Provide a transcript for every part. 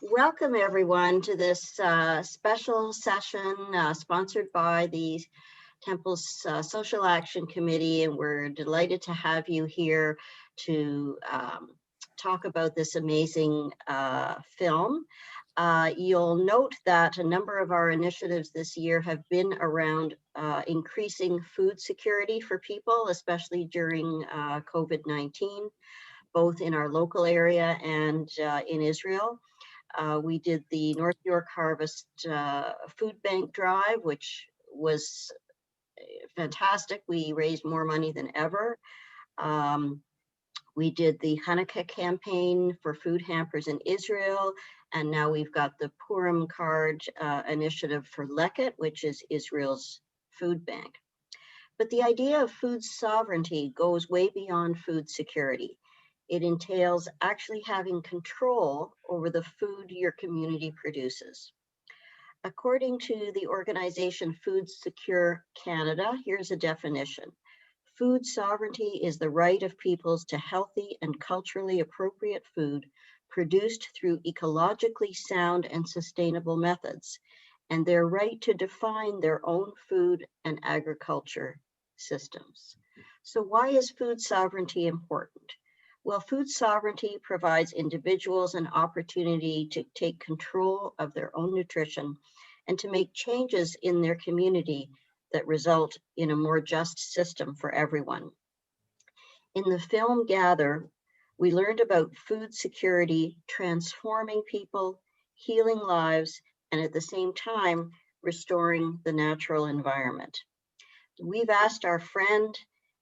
Welcome everyone to this special session sponsored by the Temple's Social Action Committee, and we're delighted to have you here to talk about this amazing film. You'll note that a number of our initiatives this year have been around increasing food security for people, especially during COVID-19, both in our local area and in Israel. We did the North York Harvest Food Bank Drive, which was fantastic. We raised more money than ever. We did the Hanukkah campaign for food hampers in Israel, and now we've got the Purim card initiative for Leket, which is Israel's food bank. But the idea of food sovereignty goes way beyond food security. It entails actually having control over the food your community produces. According to the organization Food Secure Canada, here's a definition. Food sovereignty is the right of peoples to healthy and culturally appropriate food produced through ecologically sound and sustainable methods, and their right to define their own food and agriculture systems. So why is food sovereignty important? Well, food sovereignty provides individuals an opportunity to take control of their own nutrition and to make changes in their community that result in a more just system for everyone. In the film Gather, we learned about food security transforming people, healing lives, and at the same time, restoring the natural environment. We've asked our friend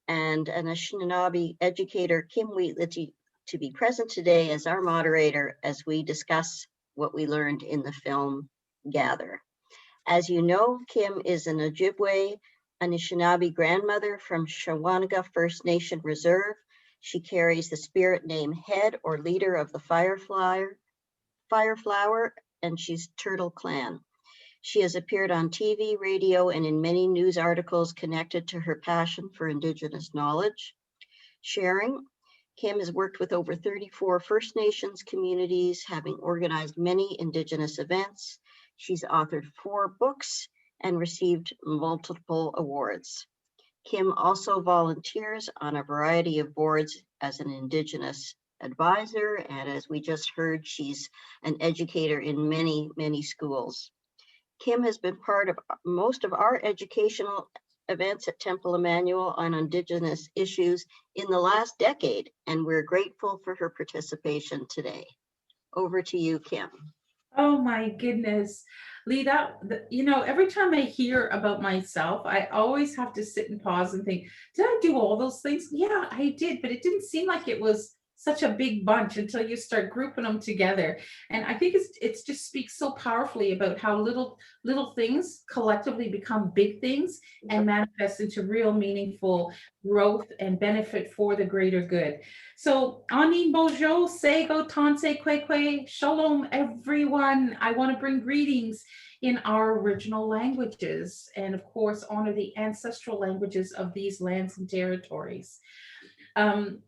and Anishinaabe educator, Kim Wheatley, to be present today as our moderator as we discuss what we learned in the film Gather. As you know, Kim is an Ojibwe Anishinaabe grandmother from Shawanaga First Nation Reserve. She carries the spirit name head or leader of the Fireflower, and she's Turtle Clan. She has appeared on TV, radio, and in many news articles connected to her passion for Indigenous knowledge sharing. Kim has worked with over 34 First Nations communities, having organized many Indigenous events. She's authored 4 books and received multiple awards. Kim also volunteers on a variety of boards as an Indigenous advisor, and as we just heard, she's an educator in many, many schools. Kim has been part of most of our educational events at Temple Emanu-El on Indigenous issues in the last decade, and we're grateful for her participation today. Over to you, Kim. Oh my goodness. Lee, every time I hear about myself, I always have to sit and pause and think, did I do all those things? Yeah, I did, but it didn't seem like it was such a big bunch until you start grouping them together. And I think it's just speaks so powerfully about how little things collectively become big things and manifest into real meaningful growth and benefit for the greater good. So, Ani Bojo, Sego, Tanse, Kwekwe, Shalom, everyone. I want to bring greetings in our original languages and, of course, honor the ancestral languages of these lands and territories. Um,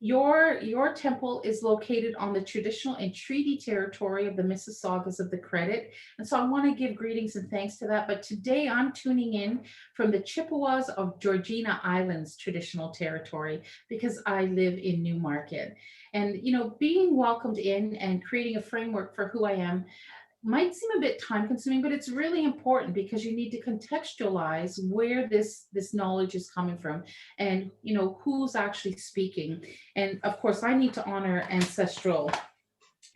your temple is located on the traditional and treaty territory of the Mississaugas of the Credit. And so I want to give greetings and thanks to that. But today I'm tuning in from the Chippewas of Georgina Islands traditional territory because I live in Newmarket. And, being welcomed in and creating a framework for who I am might seem a bit time consuming, but it's really important because you need to contextualize where this knowledge is coming from and who's actually speaking. And of course I need to honor ancestral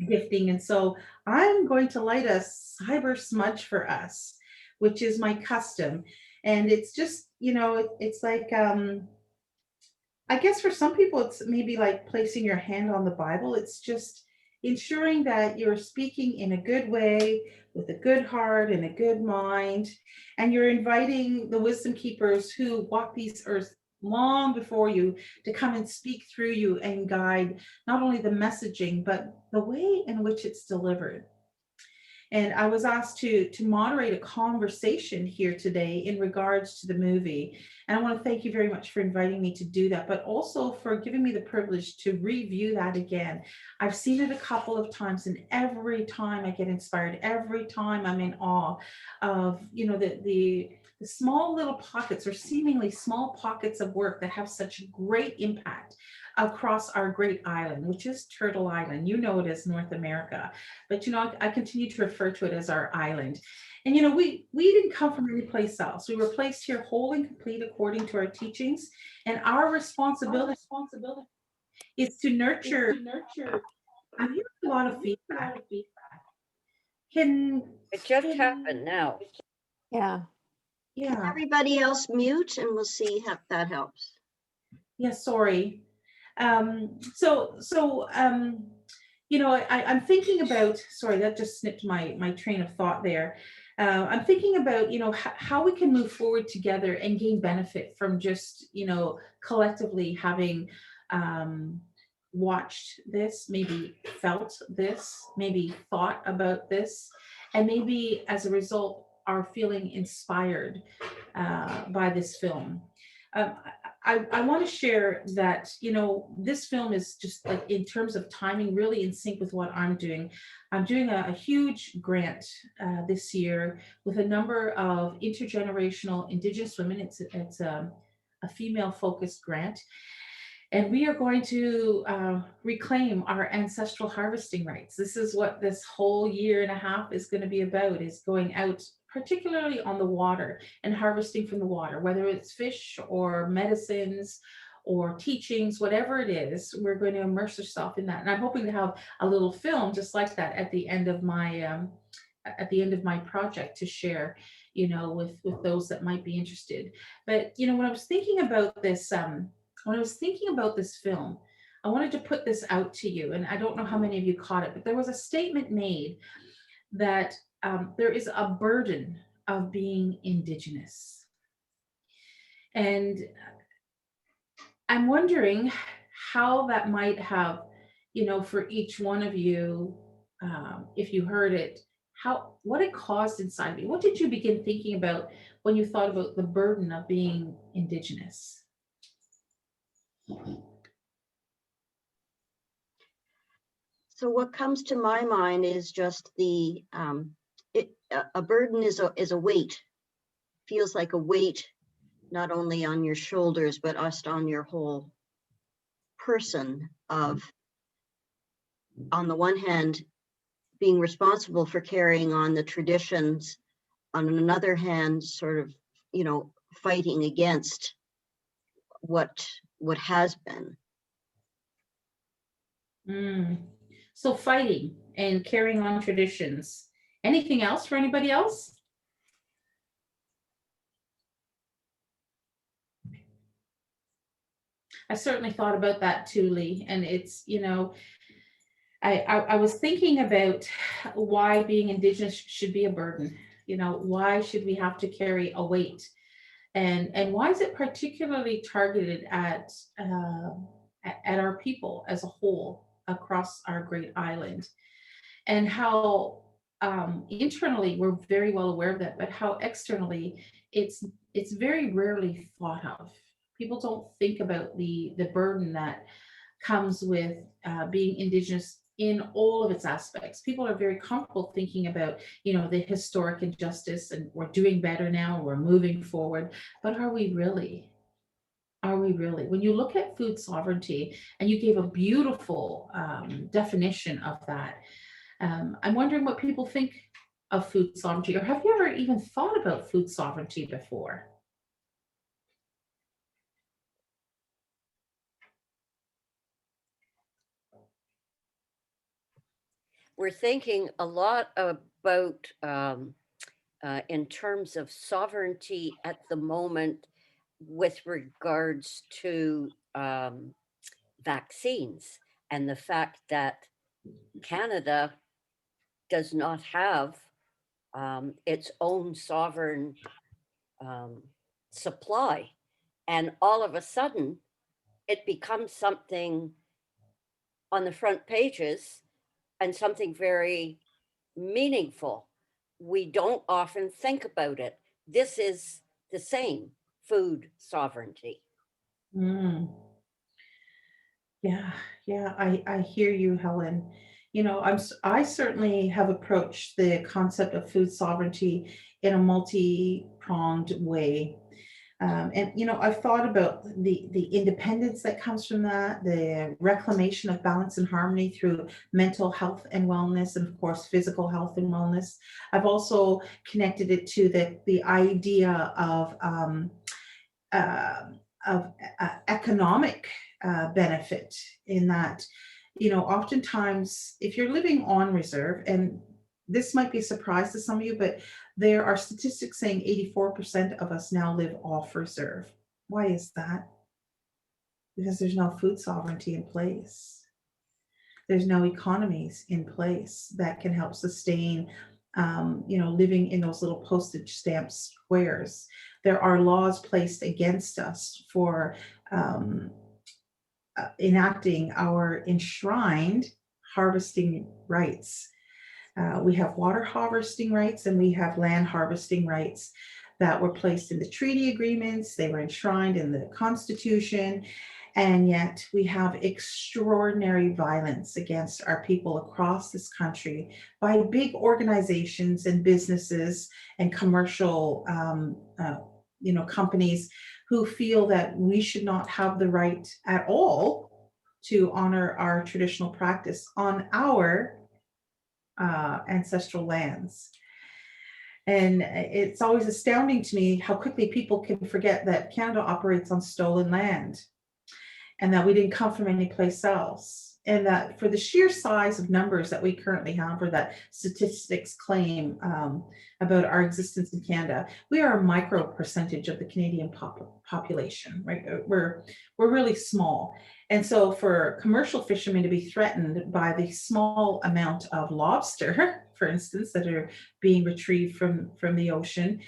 gifting, and so I'm going to light a cyber smudge for us, which is my custom. And it's just it's like I guess for some people, it's maybe like placing your hand on the Bible. It's just ensuring that you're speaking in a good way, with a good heart and a good mind. And you're inviting the wisdom keepers who walk these earths long before you to come and speak through you and guide not only the messaging, but the way in which it's delivered. And I was asked to moderate a conversation here today in regards to the movie. And I want to thank you very much for inviting me to do that, but also for giving me the privilege to review that again. I've seen it a couple of times, and every time I get inspired, every time I'm in awe of, the small little pockets, or seemingly small pockets of work that have such great impact across our great island, which is Turtle Island. You know it as North America, but I continue to refer to it as our island. And we didn't come from any place else. We were placed here whole and complete according to our teachings, and our responsibility is to nurture. I'm hearing a lot of feedback. Can It just happened now. Yeah. Yeah. Everybody else mute, and we'll see if that helps. Yeah, sorry. I'm thinking about, sorry, that just snipped my train of thought there. I'm thinking about, how we can move forward together and gain benefit from just, collectively having watched this, maybe felt this, maybe thought about this, and maybe as a result are feeling inspired by this film. Um, I want to share that, this film is just, like, in terms of timing, really in sync with what I'm doing. I'm doing a huge grant this year with a number of intergenerational Indigenous women. It's a female focused grant. And we are going to reclaim our ancestral harvesting rights. This is what this whole year and a half is going to be about, is going out, particularly on the water, and harvesting from the water, whether it's fish or medicines or teachings, whatever it is. We're going to immerse ourselves in that. And I'm hoping to have a little film just like that at the end of my project to share, with those that might be interested. But when I was thinking about this, film, I wanted to put this out to you, and I don't know how many of you caught it, but there was a statement made that there is a burden of being Indigenous. And I'm wondering how that might have, for each one of you, if you heard it, what it caused inside of you. What did you begin thinking about when you thought about the burden of being Indigenous? So what comes to my mind is just a burden is a weight, feels like a weight, not only on your shoulders, but just on your whole person of, on the one hand, being responsible for carrying on the traditions, on another hand, sort of, fighting against what has been. So fighting and carrying on traditions. Anything else for anybody else? I certainly thought about that too, Lee. And it's, I was thinking about why being Indigenous should be a burden. Why should we have to carry a weight? And why is it particularly targeted at our people as a whole across our great island? And how internally we're very well aware of that, but how externally it's very rarely thought of. People don't think about the burden that comes with being Indigenous in all of its aspects. People are very comfortable thinking about, the historic injustice, and we're doing better now, we're moving forward. But are we really? Are we really? When you look at food sovereignty, and you gave a beautiful definition of that, I'm wondering what people think of food sovereignty, or have you ever even thought about food sovereignty before? We're thinking a lot about, in terms of sovereignty at the moment, with regards to vaccines, and the fact that Canada does not have its own sovereign supply. And all of a sudden, it becomes something on the front pages, and something very meaningful. We don't often think about it. This is the same food sovereignty. Mm. Yeah, yeah, I hear you, Helen. I certainly have approached the concept of food sovereignty in a multi-pronged way. And I've thought about the independence that comes from that, the reclamation of balance and harmony through mental health and wellness, and of course physical health and wellness. I've also connected it to the idea uh, of economic benefit, in that, oftentimes if you're living on reserve, and this might be a surprise to some of you, but there are statistics saying 84% of us now live off reserve. Why is that? Because there's no food sovereignty in place. There's no economies in place that can help sustain, living in those little postage stamp squares. There are laws placed against us for um, enacting our enshrined harvesting rights. We have water harvesting rights and we have land harvesting rights that were placed in the treaty agreements. They were enshrined in the Constitution. And yet we have extraordinary violence against our people across this country by big organizations and businesses and commercial companies who feel that we should not have the right at all to honor our traditional practice on our ancestral lands. And it's always astounding to me how quickly people can forget that Canada operates on stolen land, and that we didn't come from any place else. And that for the sheer size of numbers that we currently have, or that statistics claim about our existence in Canada, we are a micro percentage of the Canadian population, right? We're really small. And so for commercial fishermen to be threatened by the small amount of lobster, for instance, that are being retrieved from the ocean,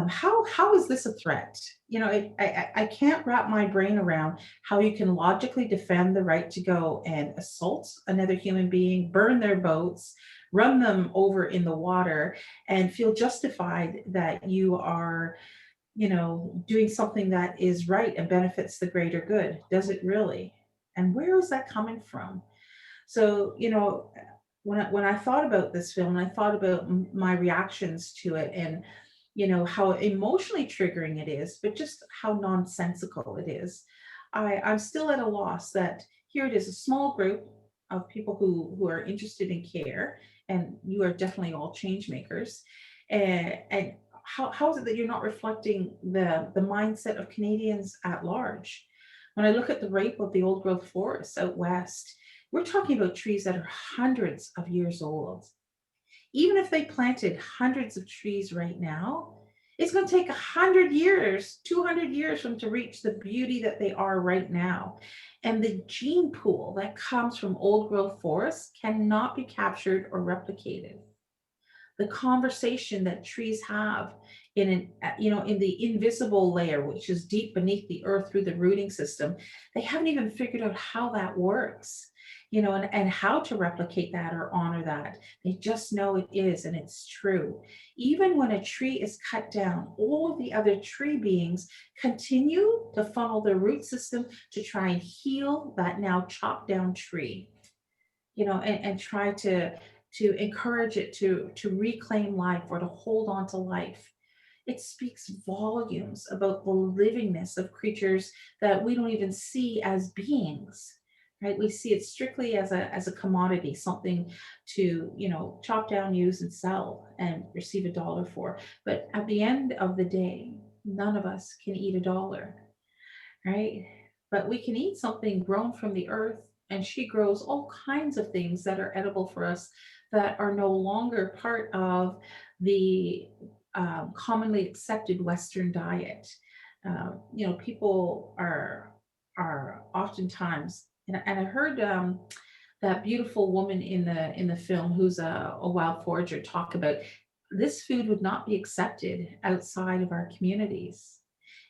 how is this a threat? I can't wrap my brain around how you can logically defend the right to go and assault another human being, burn their boats, run them over in the water, and feel justified that you are, doing something that is right and benefits the greater good. Does it really? And where is that coming from? So, when I thought about this film, and I thought about my reactions to it, and how emotionally triggering it is, but just how nonsensical it is, I'm still at a loss that here it is, a small group of people who are interested in care, and you are definitely all change makers. And how is it that you're not reflecting the mindset of Canadians at large? When I look at the rape of the old growth forests out west, we're talking about trees that are hundreds of years old. Even if they planted hundreds of trees right now, it's going to take 100 years, 200 years for them to reach the beauty that they are right now. And the gene pool that comes from old growth forests cannot be captured or replicated. The conversation that trees have in the invisible layer, which is deep beneath the earth through the rooting system, they haven't even figured out how that works, and how to replicate that or honor that. They just know it is, and it's true. Even when a tree is cut down, all of the other tree beings continue to funnel their root system to try and heal that now chopped down tree, and try to encourage it to reclaim life, or to hold on to life. It speaks volumes about the livingness of creatures that we don't even see as beings, right? We see it strictly as a commodity, something to, chop down, use, and sell, and receive $1 for. But at the end of the day, none of us can eat $1, right? But we can eat something grown from the earth, and she grows all kinds of things that are edible for us, that are no longer part of the commonly accepted Western diet. People are oftentimes, and I heard that beautiful woman in the film, who's a wild forager, talk about this food would not be accepted outside of our communities.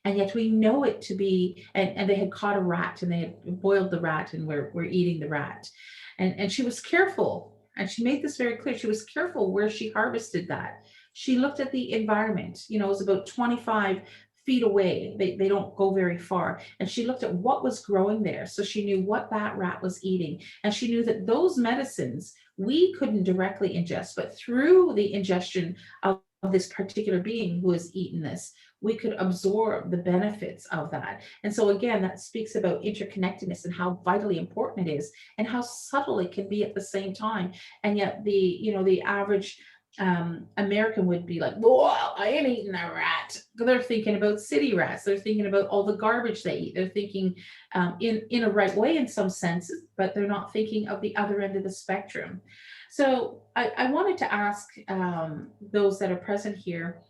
And yet we know it to be, and they had caught a rat, and they had boiled the rat, and we're eating the rat. And she was careful. and she made this very clear. She was careful where she harvested that. She looked at the environment, it was about 25 feet away. They don't go very far. And she looked at what was growing there. So she knew what that rat was eating. And she knew that those medicines we couldn't directly ingest, but through the ingestion of this particular being who has eaten this, we could absorb the benefits of that. And so again, that speaks about interconnectedness and how vitally important it is and how subtle it can be at the same time. And yet the average American would be like, whoa, I ain't eating a rat. They're thinking about city rats. They're thinking about all the garbage they eat. They're thinking in a right way in some senses, but they're not thinking of the other end of the spectrum. So I wanted to ask those that are present here,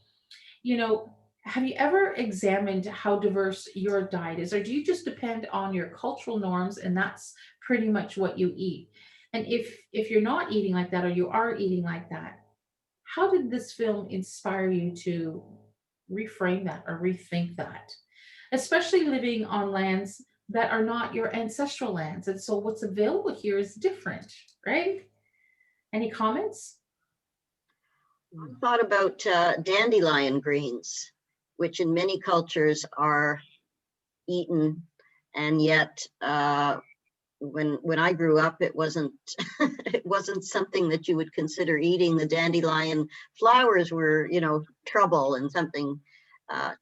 have you ever examined how diverse your diet is, or do you just depend on your cultural norms and that's pretty much what you eat? And if you're not eating like that, or you are eating like that, how did this film inspire you to reframe that or rethink that? Especially living on lands that are not your ancestral lands. And so what's available here is different, right? Any comments? I thought about dandelion greens, which in many cultures are eaten, and yet when I grew up, it wasn't it wasn't something that you would consider eating. The dandelion flowers were, trouble and something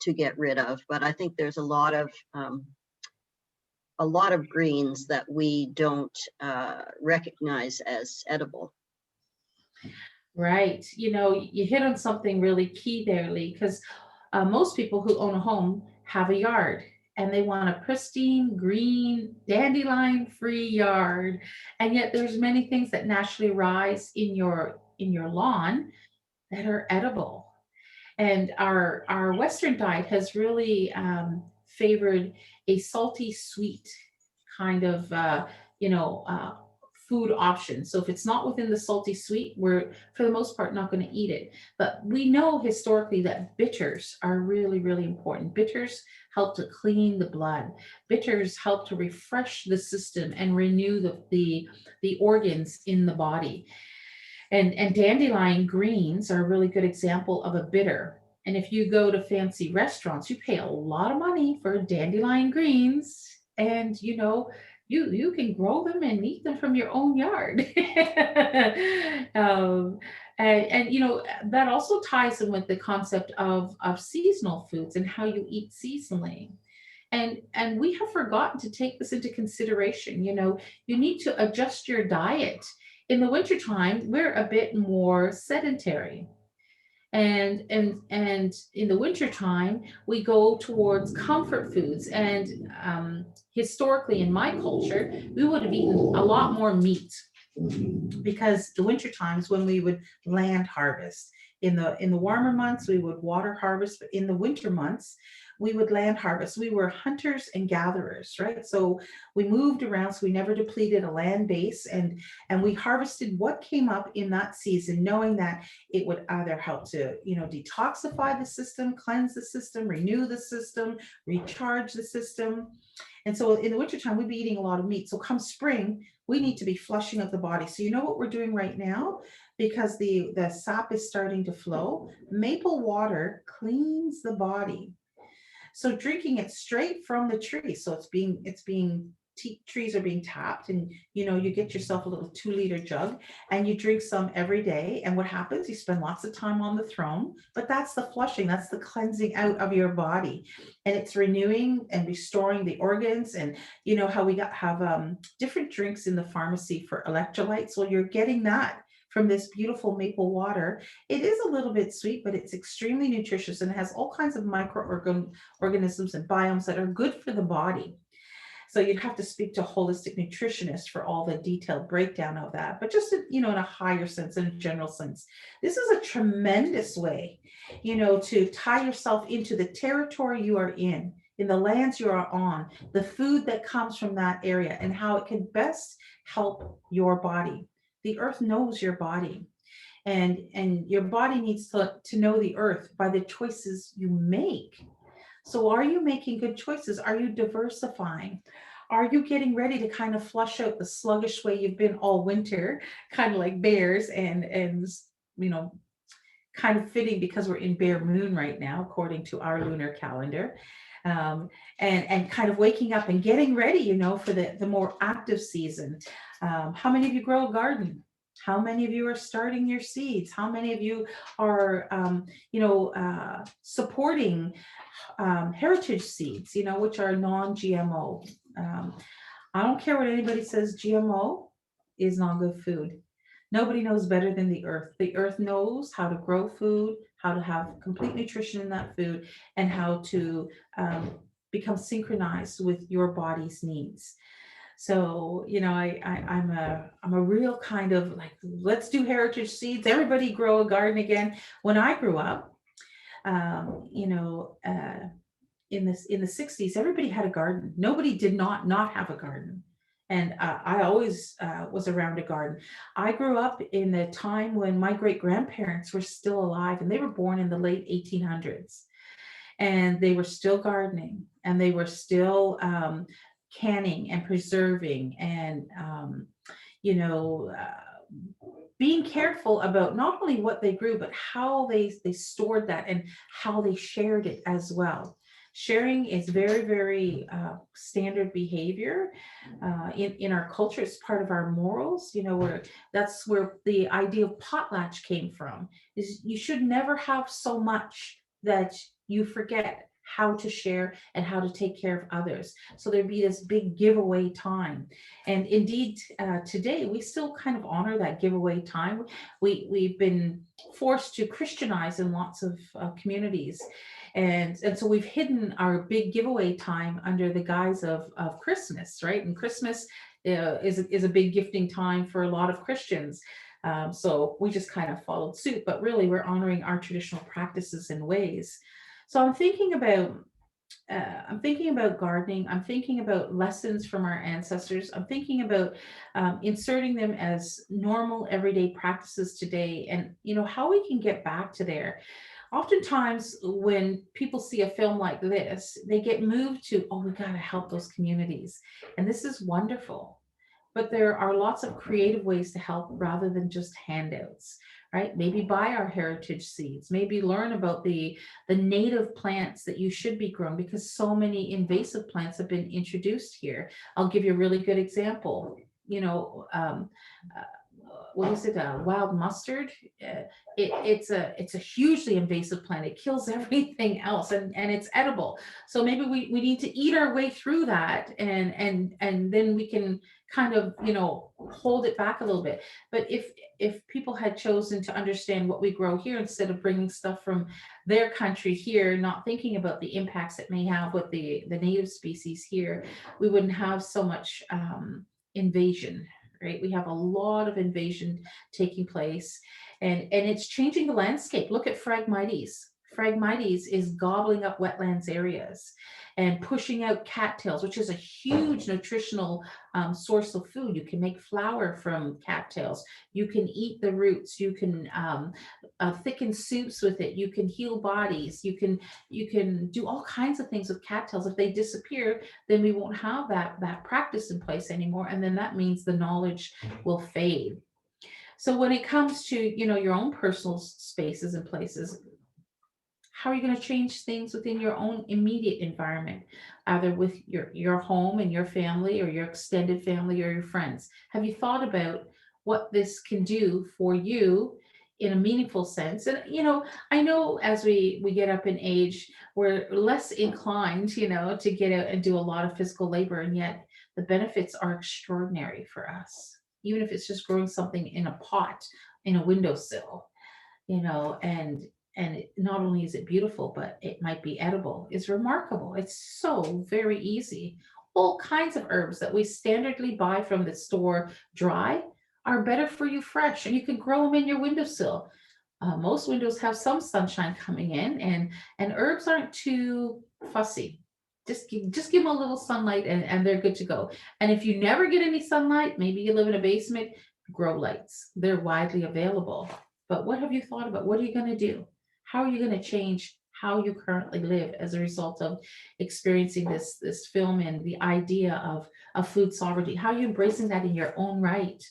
to get rid of. But I think there's a lot of greens that we don't recognize as edible. Right. You hit on something really key there, Lee, because most people who own a home have a yard and they want a pristine, green, dandelion-free yard. And yet there's many things that naturally rise in your lawn that are edible. And our Western diet has really favored a salty, sweet kind of food option. So if it's not within the salty sweet, we're for the most part not going to eat it. But we know historically that bitters are really, really important. Bitters help to clean the blood. Bitters help to refresh the system and renew the organs in the body. And dandelion greens are a really good example of a bitter. And if you go to fancy restaurants, you pay a lot of money for dandelion greens, and you can grow them and eat them from your own yard. And that also ties in with the concept of seasonal foods and how you eat seasonally. And we have forgotten to take this into consideration. You need to adjust your diet. In the wintertime, we're a bit more sedentary. And in the wintertime, we go towards comfort foods. And historically, in my culture, we would have eaten a lot more meat, because the winter times when we would land harvest. In the warmer months, we would water harvest, but in the winter months, we would land harvest. We were hunters and gatherers, right? So we moved around, so we never depleted a land base, and we harvested what came up in that season, knowing that it would either help to, detoxify the system, cleanse the system, renew the system, recharge the system. And so in the wintertime, we'd be eating a lot of meat. So come spring, we need to be flushing of the body. So you know what we're doing right now? Because the sap is starting to flow, maple water cleans the body. So drinking it straight from the tree. So trees are being tapped, and you get yourself a little 2-liter jug and you drink some every day. And what happens? You spend lots of time on the throne, but that's the flushing, that's the cleansing out of your body, and it's renewing and restoring the organs. And how we have different drinks in the pharmacy for electrolytes. Well, you're getting that from this beautiful maple water. It is a little bit sweet, but it's extremely nutritious and has all kinds of microorganisms and biomes that are good for the body. So you'd have to speak to a holistic nutritionist for all the detailed breakdown of that. But just in a higher sense, in a general sense, this is a tremendous way, to tie yourself into the territory you are in the lands you are on, the food that comes from that area, and how it can best help your body. The earth knows your body, and your body needs to know the earth by the choices you make. So are you making good choices? Are you diversifying? Are you getting ready to kind of flush out the sluggish way you've been all winter, kind of like bears, and you know, kind of fitting because we're in bare moon right now, according to our lunar calendar. And kind of waking up and getting ready, you know, for the more active season. How many of you grow a garden? How many of you are starting your seeds? How many of you are, supporting heritage seeds, you know, which are non-GMO? I don't care what anybody says, GMO is not good food. Nobody knows better than the earth. The earth knows how to grow food, how to have complete nutrition in that food, and how to become synchronized with your body's needs. So, you know, I'm a real kind of like, let's do heritage seeds. Everybody grow a garden again. When I grew up, you know, in the 60s, everybody had a garden. Nobody did not have a garden. And I always was around a garden. I grew up in the time when my great grandparents were still alive, and they were born in the late 1800s, and they were still gardening, and they were still canning and preserving, and you know, being careful about not only what they grew, but how they stored that and how they shared it as well. Sharing is very, very standard behavior in our culture. It's part of our morals. You know, where that's where the idea of potlatch came from. Is you should never have so much that you forget how to share and how to take care of others. So there'd be this big giveaway time. And indeed, today we still kind of honor that giveaway time. We've been forced to Christianize in lots of communities. And so we've hidden our big giveaway time under the guise of Christmas, right? And Christmas is a big gifting time for a lot of Christians. So we just kind of followed suit, but really we're honoring our traditional practices and ways. So I'm thinking about gardening. I'm thinking about lessons from our ancestors. I'm thinking about inserting them as normal everyday practices today, and you know how we can get back to there. Oftentimes, when people see a film like this, they get moved to, oh, we got to help those communities, and this is wonderful. But there are lots of creative ways to help rather than just handouts, right? Maybe buy our heritage seeds, maybe learn about the native plants that you should be growing, because so many invasive plants have been introduced here. I'll give you a really good example. You know, what is it? Wild mustard. It's a hugely invasive plant. It kills everything else, and it's edible. So maybe we need to eat our way through that, and then we can kind of, you know, hold it back a little bit. But if people had chosen to understand what we grow here instead of bringing stuff from their country here, not thinking about the impacts it may have with the native species here, we wouldn't have so much invasion. Right, we have a lot of invasion taking place, and it's changing the landscape. Look at Phragmites. Phragmites is gobbling up wetlands areas and pushing out cattails, which is a huge nutritional source of food. You can make flour from cattails. You can eat the roots. You can thicken soups with it. You can heal bodies. You can do all kinds of things with cattails. If they disappear, then we won't have that practice in place anymore, and then that means the knowledge will fade. So when it comes to, you know, your own personal spaces and places, how are you going to change things within your own immediate environment, either with your home and your family, or your extended family, or your friends? Have you thought about what this can do for you in a meaningful sense? And you know, I know as we get up in age, we're less inclined, you know, to get out and do a lot of physical labor, and yet the benefits are extraordinary for us, even if it's just growing something in a pot in a windowsill, you know. And not only is it beautiful, but it might be edible. It's remarkable. It's so very easy. All kinds of herbs that we standardly buy from the store dry are better for you fresh, and you can grow them in your windowsill. Most windows have some sunshine coming in, and herbs aren't too fussy. Just give them a little sunlight, and they're good to go. And if you never get any sunlight, maybe you live in a basement, grow lights. They're widely available. But what have you thought about? What are you going to do? How are you going to change how you currently live as a result of experiencing this film and the idea of food sovereignty? How are you embracing that in your own right?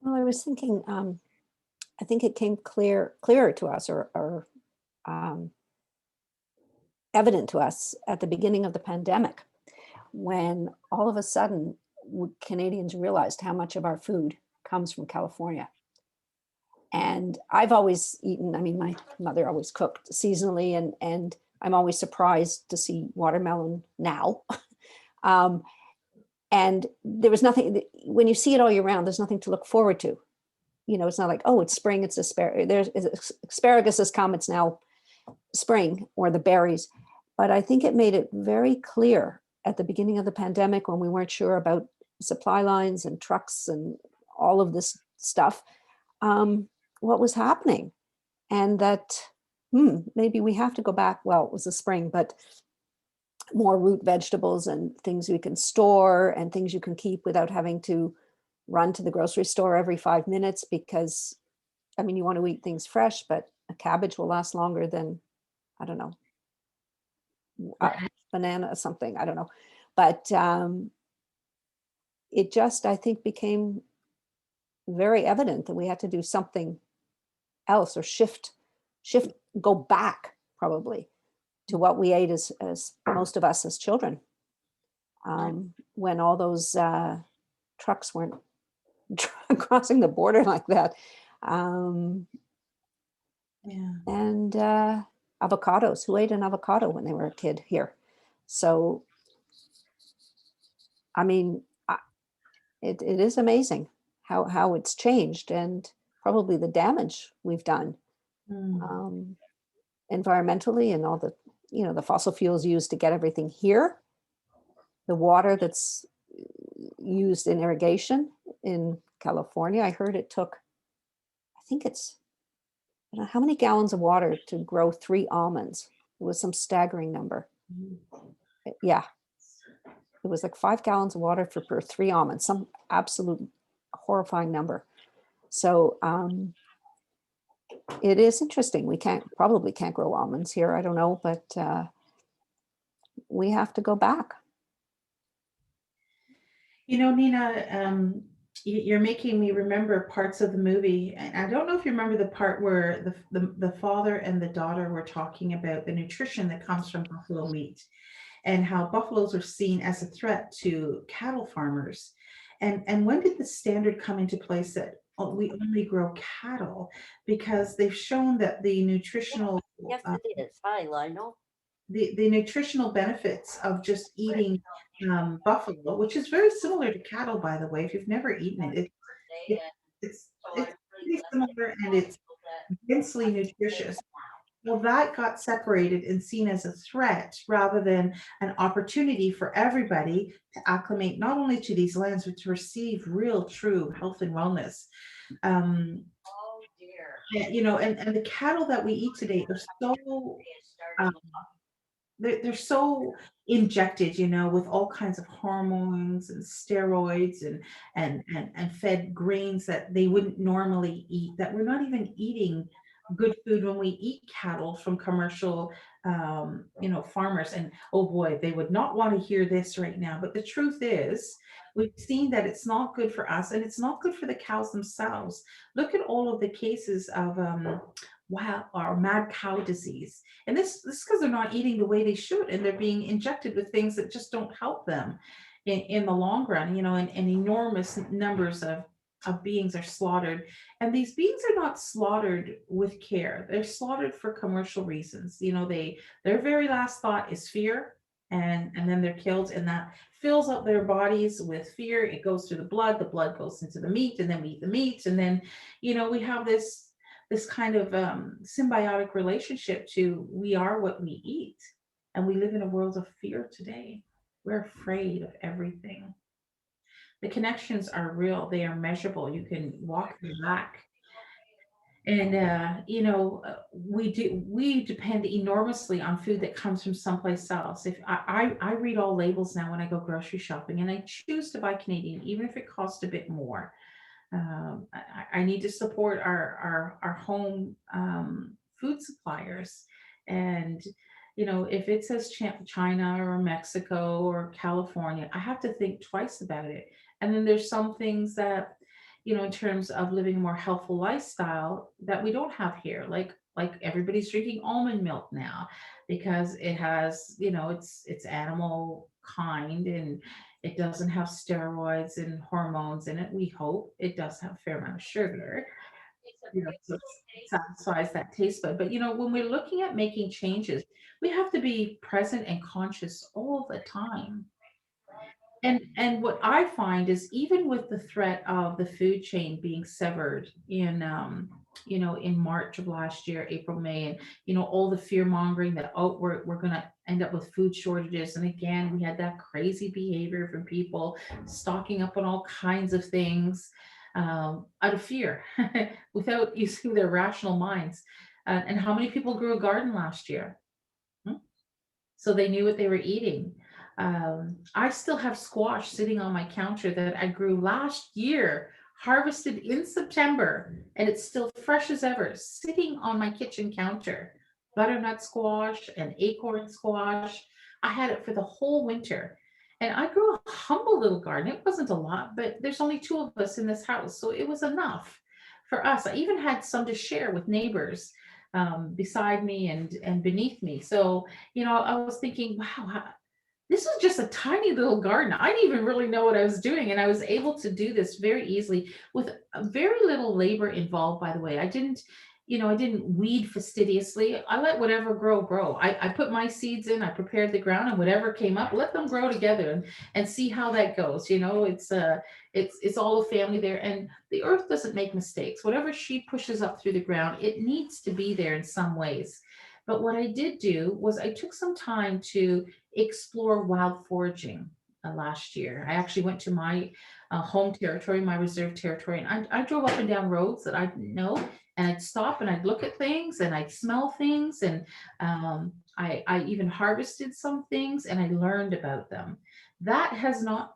Well, I was thinking, I think it came clearer to us, or um, evident to us at the beginning of the pandemic, when all of a sudden Canadians realized how much of our food comes from California. And I've always eaten, I mean, my mother always cooked seasonally, and I'm always surprised to see watermelon now. um, and there was nothing, when you see it all year round, there's nothing to look forward to. You know, it's not like, oh, it's spring, it's asparagus has come, it's now spring, or the berries. But I think it made it very clear at the beginning of the pandemic, when we weren't sure about supply lines and trucks and all of this stuff, what was happening. And that maybe we have to go back. Well, it was the spring, but more root vegetables and things we can store and things you can keep without having to run to the grocery store every 5 minutes, because I mean, you want to eat things fresh, but a cabbage will last longer than, I don't know, a Right. banana or something, I don't know. But it just, I think, became very evident that we had to do something else, or shift, go back probably to what we ate as most of us as children, when all those trucks weren't crossing the border like that. Yeah. And avocados. Who ate an avocado when they were a kid here? So, I mean, it is amazing how it's changed, and probably the damage we've done Mm. environmentally, and all the, you know, the fossil fuels used to get everything here, the water that's used in irrigation in California. I heard it took, I think it's, I don't know how many gallons of water to grow 3 almonds. It was some staggering number. Yeah, it was like 5 gallons of water for per 3 almonds, some absolute horrifying number. So it is interesting. We probably can't grow almonds here. I don't know, but we have to go back. You know, Nina, you're making me remember parts of the movie. And I don't know if you remember the part where the father and the daughter were talking about the nutrition that comes from buffalo meat, and how buffaloes are seen as a threat to cattle farmers. And when did the standard come into place that we only grow cattle? Because they've shown that the nutritional Yes, it is. Hi, Lionel. the nutritional benefits of just eating buffalo, which is very similar to cattle, by the way. If you've never eaten it, it's pretty similar, and it's densely nutritious. Well, that got separated and seen as a threat rather than an opportunity for everybody to acclimate not only to these lands, but to receive real, true health and wellness. Um, you know, and the cattle that we eat today are so um, they're so injected, you know, with all kinds of hormones and steroids and fed grains that they wouldn't normally eat, that we're not even eating good food when we eat cattle from commercial you know, farmers. And oh boy, they would not want to hear this right now, but the truth is, we've seen that it's not good for us, and it's not good for the cows themselves. Look at all of the cases of wild or mad cow disease, and this is because they're not eating the way they should, and they're being injected with things that just don't help them in the long run, you know, and enormous numbers of beings are slaughtered. And these beings are not slaughtered with care. They're slaughtered for commercial reasons. You know, their very last thought is fear, and then they're killed, and that fills up their bodies with fear. It goes through the blood goes into the meat, and then we eat the meat, and then, you know, we have this kind of symbiotic relationship to, we are what we eat. And we live in a world of fear today. We're afraid of everything. The connections are real, they are measurable. You can walk them back. And you know, we depend enormously on food that comes from someplace else. If I read all labels now when I go grocery shopping, and I choose to buy Canadian, even if it costs a bit more. I need to support our home food suppliers. And, if it says China or Mexico or California, I have to think twice about it. And then there's some things that, in terms of living a more healthful lifestyle that we don't have here, like everybody's drinking almond milk now because it has, it's animal kind, and it doesn't have steroids and hormones in it. We hope it does have a fair amount of sugar, so it satisfies that taste bud. But when we're looking at making changes, we have to be present and conscious all the time. And what I find is, even with the threat of the food chain being severed in March of last year, April, May, and all the fear mongering that, oh, we're gonna end up with food shortages. And again, we had that crazy behavior from people stocking up on all kinds of things out of fear without using their rational minds. And how many people grew a garden last year? So they knew what they were eating. I still have squash sitting on my counter that I grew last year, harvested in September, and it's still fresh as ever, sitting on my kitchen counter. Butternut squash and acorn squash. I had it for the whole winter. And I grew a humble little garden. It wasn't a lot, but there's only two of us in this house, so it was enough for us. I even had some to share with neighbors beside me and beneath me. So, I was thinking, wow, this was just a tiny little garden. I didn't even really know what I was doing. And I was able to do this very easily with very little labor involved, by the way. I didn't weed fastidiously. I let whatever grow. I put my seeds in, I prepared the ground, and whatever came up, let them grow together and see how that goes. It's all a family there, and the earth doesn't make mistakes. Whatever she pushes up through the ground, it needs to be there in some ways. But what I did do was I took some time to explore wild foraging last year. I actually went to my home territory, my reserve territory, and I drove up and down roads that I didn't know, and I'd stop and I'd look at things and I'd smell things, and I even harvested some things and I learned about them. That has not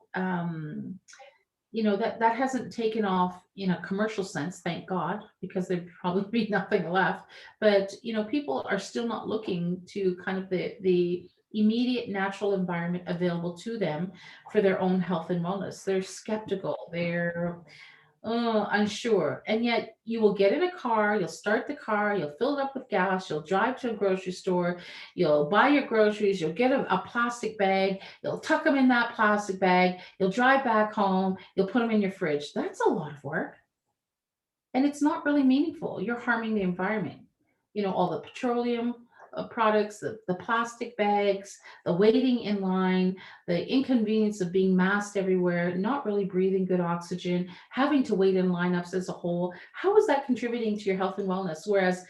that hasn't taken off in a commercial sense, thank God, because there'd probably be nothing left. But people are still not looking to kind of the immediate natural environment available to them for their own health and wellness. They're skeptical, they're unsure. And yet you will get in a car, you'll start the car, you'll fill it up with gas, you'll drive to a grocery store, you'll buy your groceries, you'll get a plastic bag, you'll tuck them in that plastic bag, you'll drive back home, you'll put them in your fridge. That's a lot of work. And it's not really meaningful. You're harming the environment. All the petroleum products, the plastic bags, the waiting in line, the inconvenience of being masked everywhere, not really breathing good oxygen, having to wait in lineups as a whole. How is that contributing to your health and wellness? Whereas,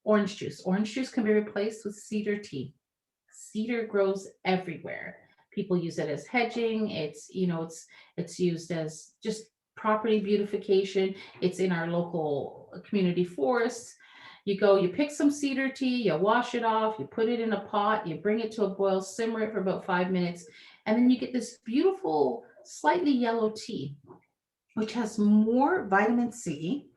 orange juice. Orange juice can be replaced with cedar tea. Cedar grows everywhere. People use it as hedging. It's used as just property beautification. It's in our local community forests. You go, you pick some cedar tea, you wash it off, you put it in a pot, you bring it to a boil, simmer it for about 5 minutes, and then you get this beautiful, slightly yellow tea, which has more vitamin C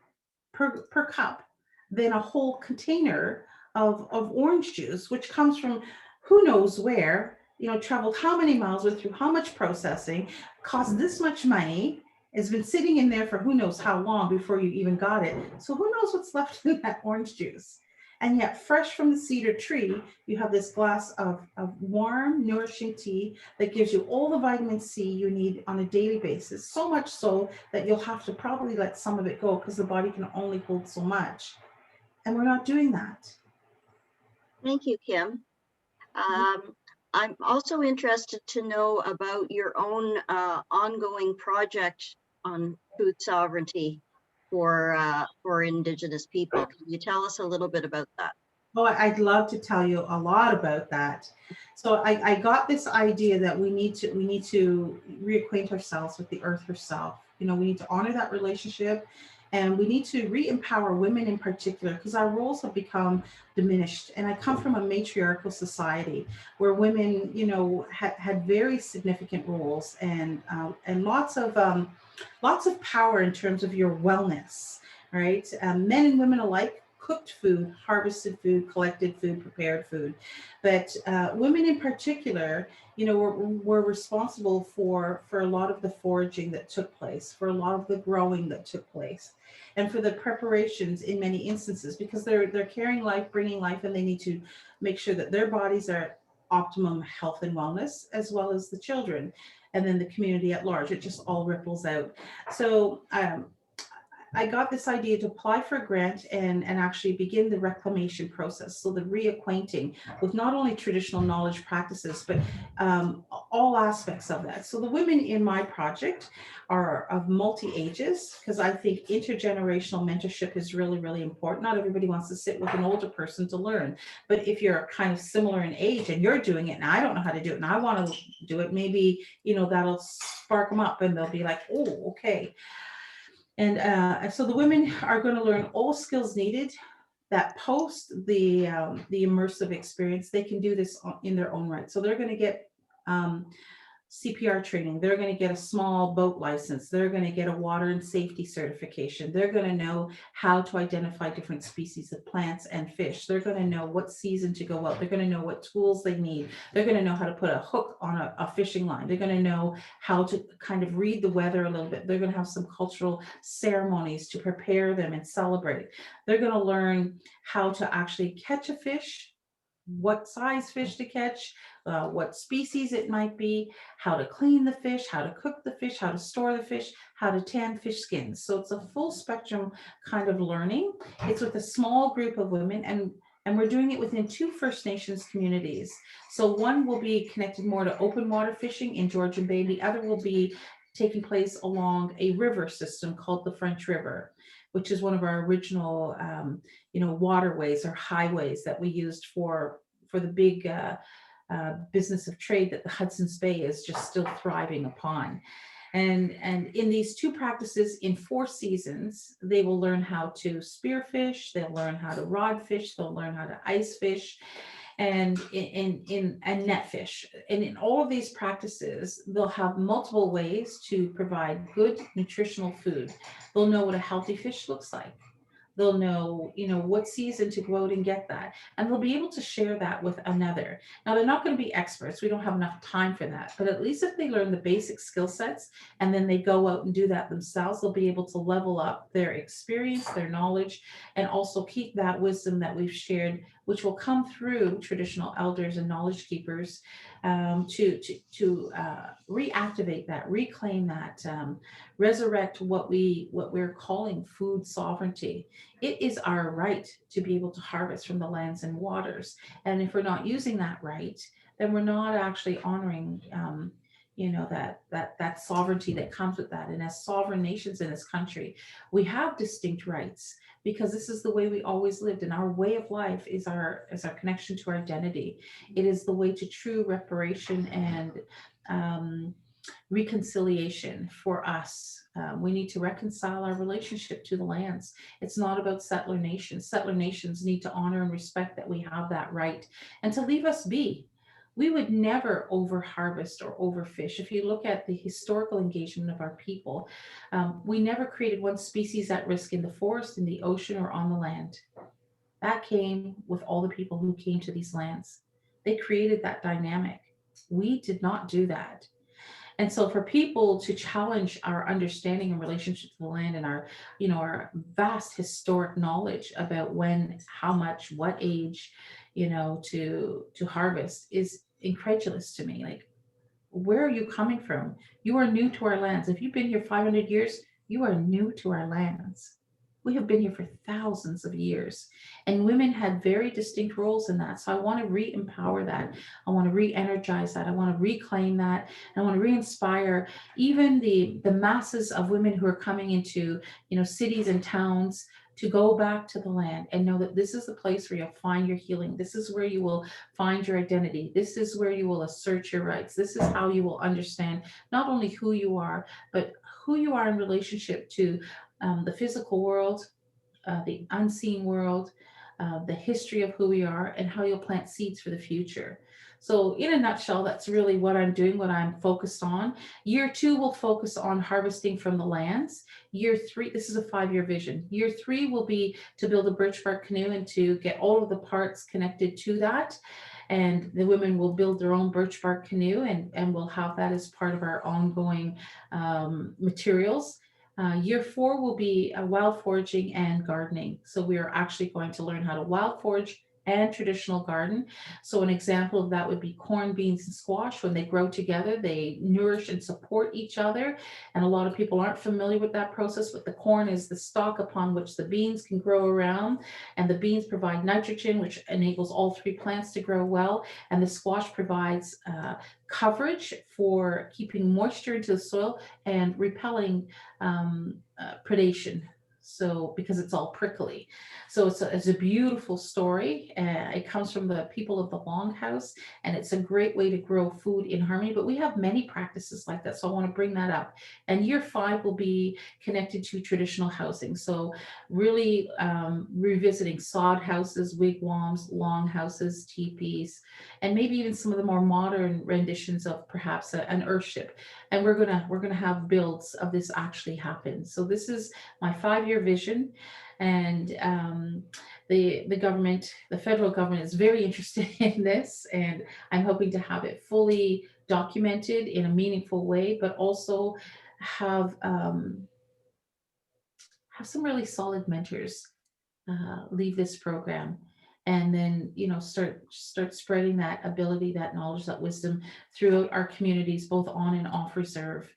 per cup than a whole container of orange juice, which comes from who knows where, traveled how many miles, went through how much processing, cost this much money, has been sitting in there for who knows how long before you even got it. So who knows what's left in that orange juice? And yet fresh from the cedar tree, you have this glass of warm, nourishing tea that gives you all the vitamin C you need on a daily basis. So much so that you'll have to probably let some of it go because the body can only hold so much. And we're not doing that. Thank you, Kim. I'm also interested to know about your own ongoing project on food sovereignty for Indigenous people. Can you tell us a little bit about that? Oh, I'd love to tell you a lot about that. So I got this idea that we need to reacquaint ourselves with the earth herself. We need to honor that relationship. And we need to re-empower women in particular, because our roles have become diminished. And I come from a matriarchal society where women, you know, had very significant roles, and lots of power in terms of your wellness, right? Men and women alike cooked food, harvested food, collected food, prepared food. But women in particular, you know, were responsible for a lot of the foraging that took place, for a lot of the growing that took place, and for the preparations in many instances, because they're carrying life, bringing life, and they need to make sure that their bodies are at optimum health and wellness, as well as the children, and then the community at large. It just all ripples out. So I got this idea to apply for a grant and actually begin the reclamation process. So the reacquainting with not only traditional knowledge practices, but all aspects of that. So the women in my project are of multi-ages, because I think intergenerational mentorship is really, really important. Not everybody wants to sit with an older person to learn, but if you're kind of similar in age and you're doing it and I don't know how to do it and I want to do it, maybe, you know, that'll spark them up and they'll be like, oh, okay. And so the women are going to learn all skills needed that post the immersive experience. They can do this in their own right. So they're going to get CPR training. They're going to get a small boat license. They're going to get a water and safety certification. They're going to know how to identify different species of plants and fish. They're going to know what season to go out. They're going to know what tools they need. They're going to know how to put a hook on a fishing line. They're going to know how to kind of read the weather a little bit. They're going to have some cultural ceremonies to prepare them and celebrate. They're going to learn how to actually catch a fish, what size fish to catch, what species it might be, how to clean the fish, how to cook the fish, how to store the fish, how to tan fish skins. So it's a full spectrum kind of learning. It's with a small group of women, and we're doing it within 2 First Nations communities. So one will be connected more to open water fishing in Georgian Bay. The other will be taking place along a river system called the French River, which is one of our original waterways or highways that we used for the big business of trade that the Hudson's Bay is just still thriving upon. And in these 2 practices in 4 seasons, they will learn how to spearfish, they'll learn how to rod fish, they'll learn how to ice fish, and net fish. And in all of these practices, they'll have multiple ways to provide good nutritional food. They'll know what a healthy fish looks like. They'll know, what season to go out and get that. And they'll be able to share that with another. Now, they're not going to be experts. We don't have enough time for that. But at least if they learn the basic skill sets and then they go out and do that themselves, they'll be able to level up their experience, their knowledge, and also keep that wisdom that we've shared, which will come through traditional elders and knowledge keepers, to reactivate that, reclaim that, resurrect what we're calling food sovereignty. It is our right to be able to harvest from the lands and waters. And if we're not using that right, then we're not actually honoring that sovereignty that comes with that. And as sovereign nations in this country, we have distinct rights, because this is the way we always lived, and our way of life is our connection to our identity. It is the way to true reparation and reconciliation for us. We need to reconcile our relationship to the lands. It's not about settler nations. Settler nations need to honor and respect that we have that right, and to leave us be. We would never over harvest or overfish. If you look at the historical engagement of our people, we never created one species at risk in the forest, in the ocean, or on the land. That came with all the people who came to these lands. They created that dynamic. We did not do that. And so for people to challenge our understanding and relationship to the land and our vast historic knowledge about when, how much, what age, to harvest is incredulous to me. Like, where are you coming from? You are new to our lands. If you've been here 500 years, you are new to our lands. We have been here for thousands of years, and women had very distinct roles in that. So I want to re-empower that. I want to re-energize that. I want to reclaim that. And I want to re-inspire even the masses of women who are coming into, cities and towns, to go back to the land and know that this is the place where you'll find your healing. This is where you will find your identity. This is where you will assert your rights. This is how you will understand not only who you are, but who you are in relationship to the physical world, the unseen world, the history of who we are, and how you'll plant seeds for the future. So, in a nutshell, that's really what I'm doing, what I'm focused on. Year 2 will focus on harvesting from the lands. Year 3, this is a 5-year vision. Year 3 will be to build a birch bark canoe and to get all of the parts connected to that. And the women will build their own birch bark canoe, and we'll have that as part of our ongoing materials. Year 4 will be wild foraging and gardening. So we are actually going to learn how to wild forage and traditional garden. So an example of that would be corn, beans, and squash. When they grow together, they nourish and support each other. And a lot of people aren't familiar with that process, but the corn is the stalk upon which the beans can grow around. And the beans provide nitrogen, which enables all 3 plants to grow well. And the squash provides coverage for keeping moisture into the soil and repelling predation. So because it's all prickly. So it's a beautiful story. It comes from the people of the Longhouse, and it's a great way to grow food in harmony. But we have many practices like that. So I want to bring that up. And year 5 will be connected to traditional housing. So really revisiting sod houses, wigwams, longhouses, teepees, and maybe even some of the more modern renditions of perhaps an earthship. And we're gonna have builds of this actually happen. So this is my 5-year vision, and the government, the federal government, is very interested in this, and I'm hoping to have it fully documented in a meaningful way, but also have some really solid mentors leave this program, and then start spreading that ability, that knowledge, that wisdom throughout our communities, both on and off reserve.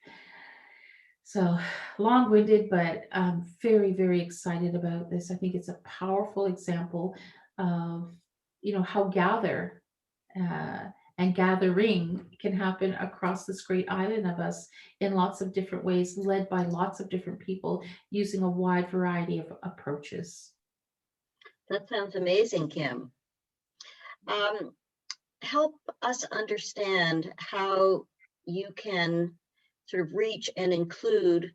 So long-winded, but I'm very, very excited about this. I think it's a powerful example of how gather and gathering can happen across this great island of us in lots of different ways, led by lots of different people using a wide variety of approaches. That sounds amazing, Kim. Help us understand how you can sort of reach and include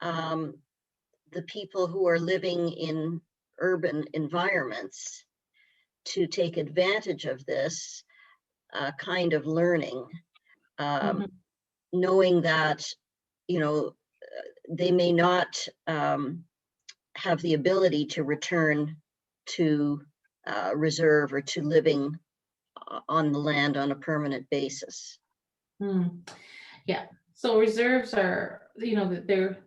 the people who are living in urban environments to take advantage of this kind of learning, knowing that, they may not have the ability to return to reserve or to living on the land on a permanent basis. Yeah. So reserves are, they're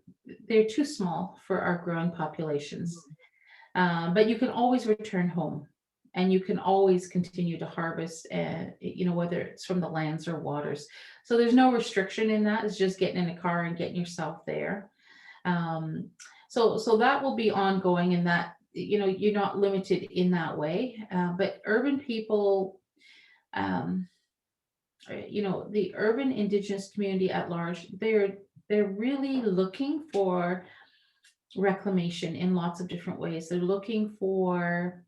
too small for our growing populations. But you can always return home, and you can always continue to harvest, whether it's from the lands or waters. So there's no restriction in that. It's just getting in a car and getting yourself there. So that will be ongoing, in that, you're not limited in that way. But urban people, the urban Indigenous community at large, they're really looking for reclamation in lots of different ways. They're looking for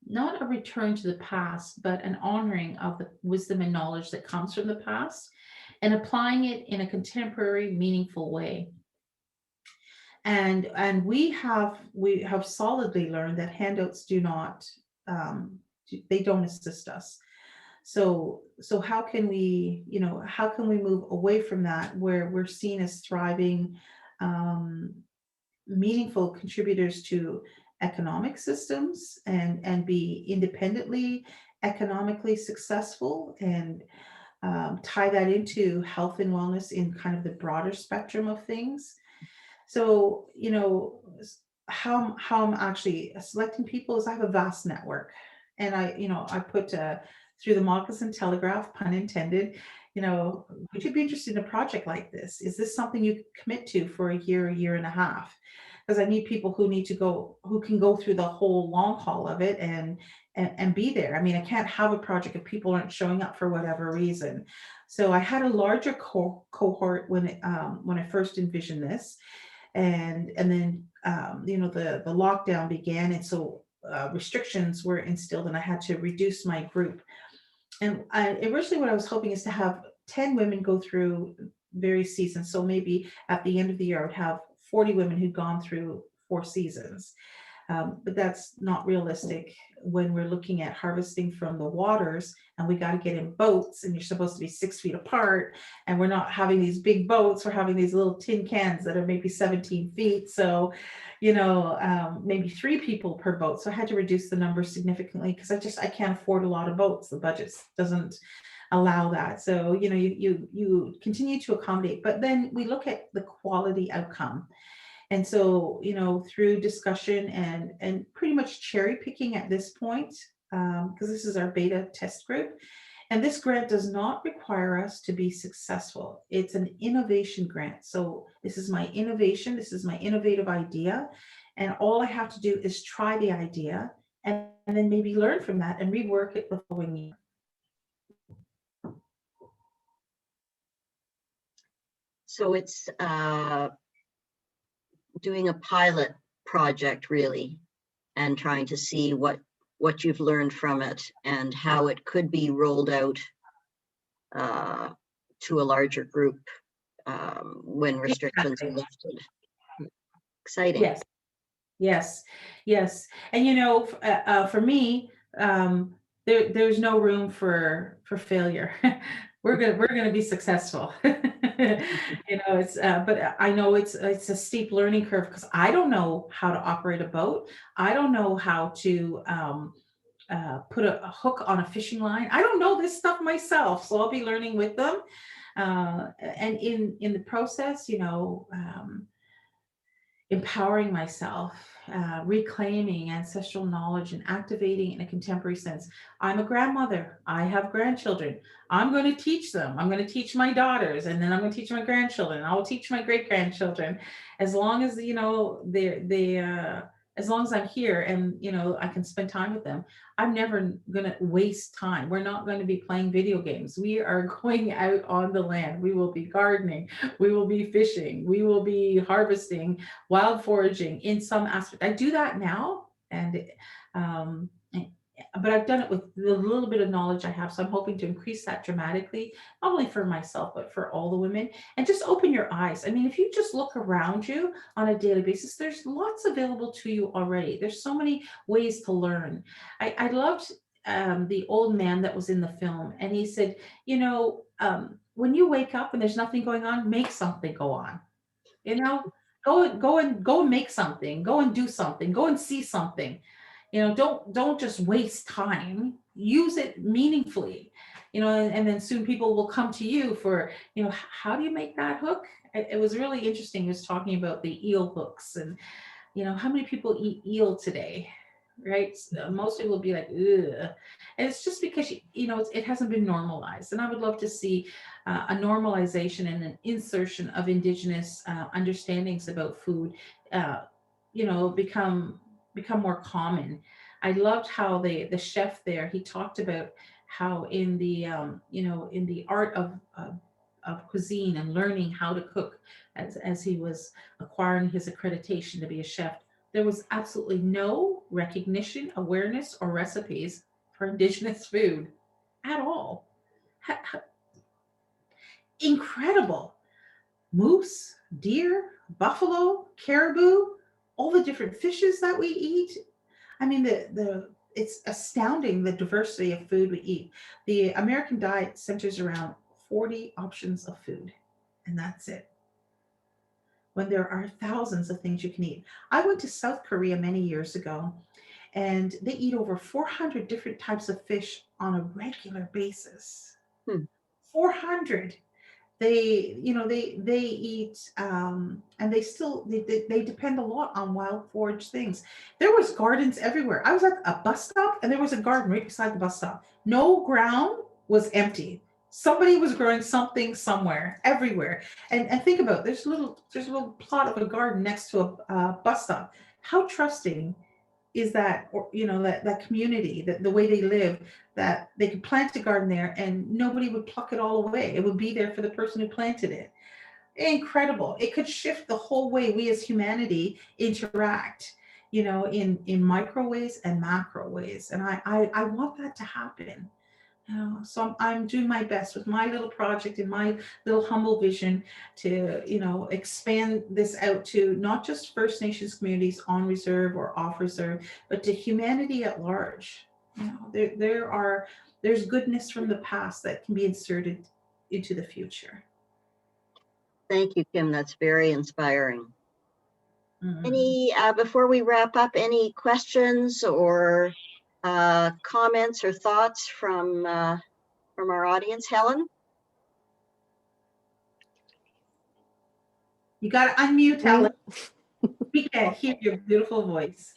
not a return to the past, but an honoring of the wisdom and knowledge that comes from the past, and applying it in a contemporary, meaningful way. And we have solidly learned that handouts do not, they don't assist us. So how can we move away from that, where we're seen as thriving, meaningful contributors to economic systems, and be independently economically successful, and tie that into health and wellness in kind of the broader spectrum of things. So, how I'm actually selecting people is I have a vast network, and I put through the Moccasin Telegraph, pun intended, would you be interested in a project like this? Is this something you could commit to for a year and a half? Because I need people who can go through the whole long haul of it and be there. I mean, I can't have a project if people aren't showing up for whatever reason. So I had a larger cohort when I first envisioned this, and then the lockdown began, and so restrictions were instilled, and I had to reduce my group. And originally what I was hoping is to have 10 women go through various seasons. So maybe at the end of the year, I would have 40 women who'd gone through 4 seasons. But that's not realistic when we're looking at harvesting from the waters, and we got to get in boats, and you're supposed to be 6 feet apart, and we're not having these big boats, we're having these little tin cans that are maybe 17 feet. So, maybe 3 people per boat. So I had to reduce the number significantly because I can't afford a lot of boats. The budget doesn't allow that. So, you continue to accommodate, but then we look at the quality outcome. And so, through discussion and pretty much cherry picking at this point, because this is our beta test group, and this grant does not require us to be successful. It's an innovation grant. So this is my innovation, this is my innovative idea, and all I have to do is try the idea and then maybe learn from that and rework it the following year. So it's doing a pilot project really, and trying to see what you've learned from it and how it could be rolled out to a larger group when restrictions are lifted. Exciting. Yes. And for me, there's no room for failure. we're gonna be successful. It's but I know it's a steep learning curve because I don't know how to operate a boat. I don't know how to put a hook on a fishing line. I don't know this stuff myself, so I'll be learning with them. And in the process, empowering myself, reclaiming ancestral knowledge and activating in a contemporary sense. I'm a grandmother. I have grandchildren. I'm going to teach them. I'm going to teach my daughters, and then I'm going to teach my grandchildren. I will teach my great grandchildren, as long as as long as I'm here and I can spend time with them. I'm never going to waste time. We're not going to be playing video games. We are going out on the land. We will be gardening. We will be fishing. We will be harvesting, wild foraging in some aspect. I do that now, but I've done it with the little bit of knowledge I have. So I'm hoping to increase that dramatically, not only for myself, but for all the women. And just open your eyes. I mean, if you just look around you on a daily basis, there's lots available to you already. There's so many ways to learn. I loved the old man that was in the film. And he said, when you wake up and there's nothing going on, make something go on. Go and make something, go and do something, go and see something. Don't just waste time, use it meaningfully, and then soon people will come to you for, how do you make that hook? It was really interesting. He was talking about the eel hooks and, how many people eat eel today, right? Most people will be like, ugh. And it's just because, it hasn't been normalized. And I would love to see a normalization and an insertion of Indigenous understandings about food, become more common. I loved how the chef there, he talked about how in the in the art of cuisine and learning how to cook as he was acquiring his accreditation to be a chef, there was absolutely no recognition, awareness, or recipes for Indigenous food at all. Incredible. Moose, deer, buffalo, caribou, all the different fishes that we eat. I mean, it's astounding the diversity of food we eat. The American diet centers around 40 options of food, and that's it. When there are thousands of things you can eat. I went to South Korea many years ago, and they eat over 400 different types of fish on a regular basis. 400. They eat and they depend a lot on wild forage things. There was gardens everywhere. I was at a bus stop and there was a garden right beside the bus stop. No ground was empty. Somebody was growing something somewhere, everywhere. And think about it, there's a little plot of a garden next to a bus stop. How trusting is that, or that community, that the way they live, that they could plant a garden there and nobody would pluck it all away. It would be there for the person who planted it. Incredible. It could shift the whole way we as humanity interact, in micro ways and macro ways. And I want that to happen. So I'm doing my best with my little project and my little humble vision to, expand this out to not just First Nations communities on reserve or off reserve, but to humanity at large. There's goodness from the past that can be inserted into the future. Thank you, Kim. That's very inspiring. Mhm. Any, before we wrap up, any questions or comments or thoughts from our audience? Helen? You got to unmute, Helen. We can't hear your beautiful voice.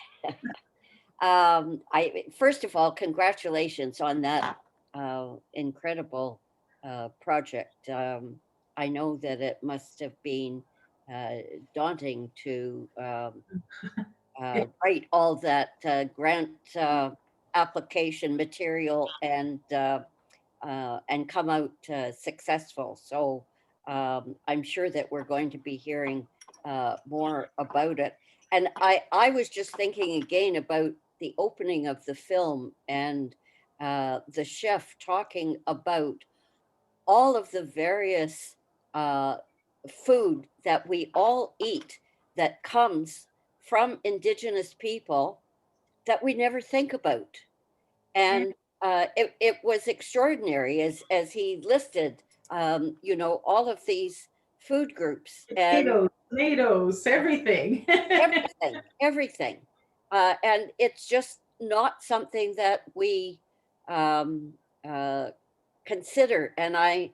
First of all, congratulations on that incredible project. I know that it must have been daunting to write all that grant application material and come out successful. So I'm sure that we're going to be hearing more about it. And I was just thinking again about the opening of the film and the chef talking about all of the various food that we all eat that comes from Indigenous people that we never think about. And it was extraordinary as he listed, all of these food groups and Tomatoes, everything. everything. And it's just not something that we consider. And I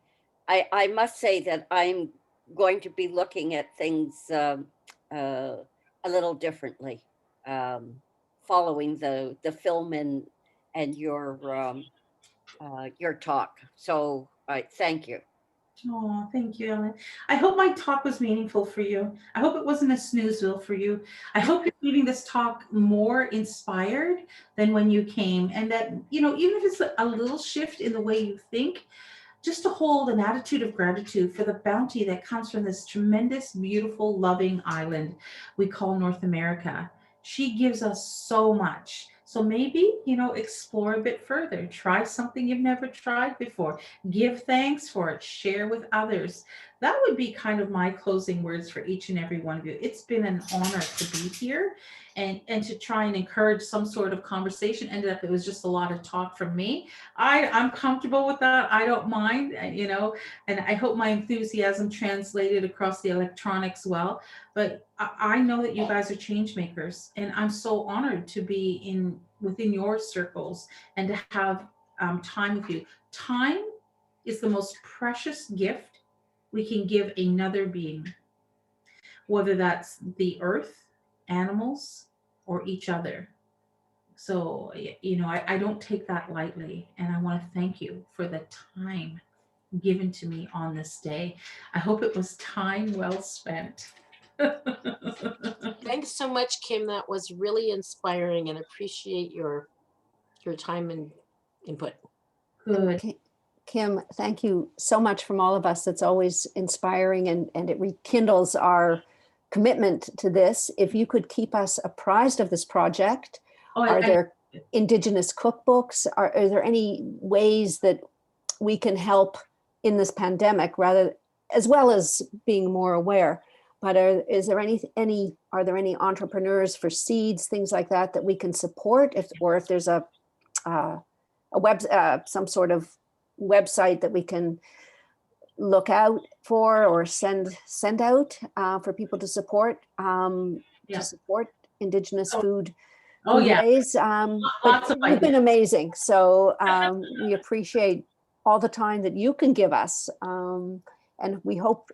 must say that I'm going to be looking at things a little differently, following the film and your talk. So thank you. Oh, thank you, Ellen. I hope my talk was meaningful for you. I hope it wasn't a snoozeville for you. I hope you're leaving this talk more inspired than when you came. And that, even if it's a little shift in the way you think, just to hold an attitude of gratitude for the bounty that comes from this tremendous, beautiful, loving island we call North America. She gives us so much. So maybe, explore a bit further. Try something you've never tried before. Give thanks for it. Share with others. That would be kind of my closing words for each and every one of you. It's been an honor to be here and to try and encourage some sort of conversation. Ended up, it was just a lot of talk from me. I'm comfortable with that. I don't mind, and I hope my enthusiasm translated across the electronics well. But I know that you guys are change makers, and I'm so honored to be within your circles and to have time with you. Time is the most precious gift we can give another being, whether that's the earth, animals, or each other. So, I don't take that lightly. And I want to thank you for the time given to me on this day. I hope it was time well spent. Thanks so much, Kim. That was really inspiring and appreciate your time and input. Good. Kim, thank you so much from all of us. It's always inspiring and it rekindles our commitment to this. If you could keep us apprised of this project, are there Indigenous cookbooks? Are there any ways that we can help in this pandemic, rather, as well as being more aware? But are there any entrepreneurs for seeds, things like that we can support? If there's a some sort of website that we can look out for or send out for people to support Indigenous food. Ways. But you've been amazing. So we appreciate all the time that you can give us. And we hope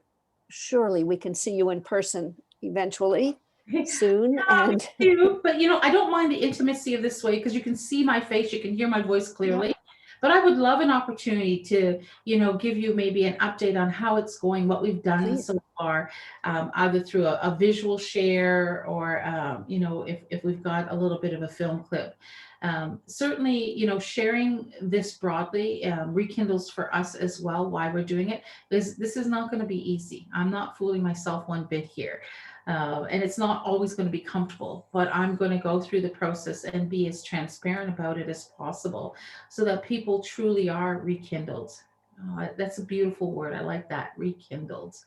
surely we can see you in person eventually soon. And but I don't mind the intimacy of this way because you can see my face, you can hear my voice clearly. But I would love an opportunity to, give you maybe an update on how it's going, what we've done so far, either through a visual share or, if we've got a little bit of a film clip. Certainly, you know, sharing this broadly rekindles for us as well why we're doing it. This is not going to be easy. I'm not fooling myself one bit here. And it's not always going to be comfortable, but I'm going to go through the process and be as transparent about it as possible so that people truly are rekindled. That's a beautiful word. I like that, rekindled.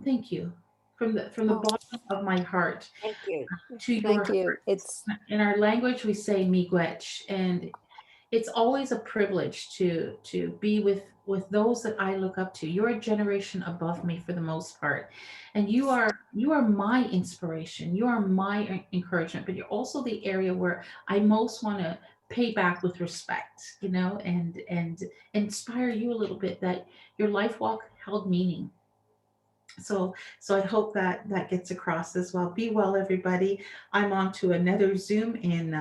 Thank you. From the Oh, bottom of my heart Thank you. to your thank you. heart. It's In our language, we say miigwech, and it's always a privilege to be with those that I look up to. You're a generation above me for the most part, and you are my inspiration. You are my encouragement, but you're also the area where I most want to pay back with respect, you know, and inspire you a little bit that your life walk held meaning. So I hope that that gets across as well. Be well, everybody. I'm on to another Zoom in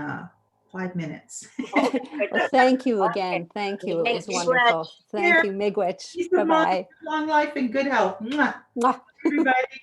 5 minutes. Oh, well, goodness. thank you Okay. again. Thank you. It Thank was you. wonderful. Thank Here. you, Miigwech. Peace of mind, Bye-bye. long life and good health. Mwah. Mwah. Everybody.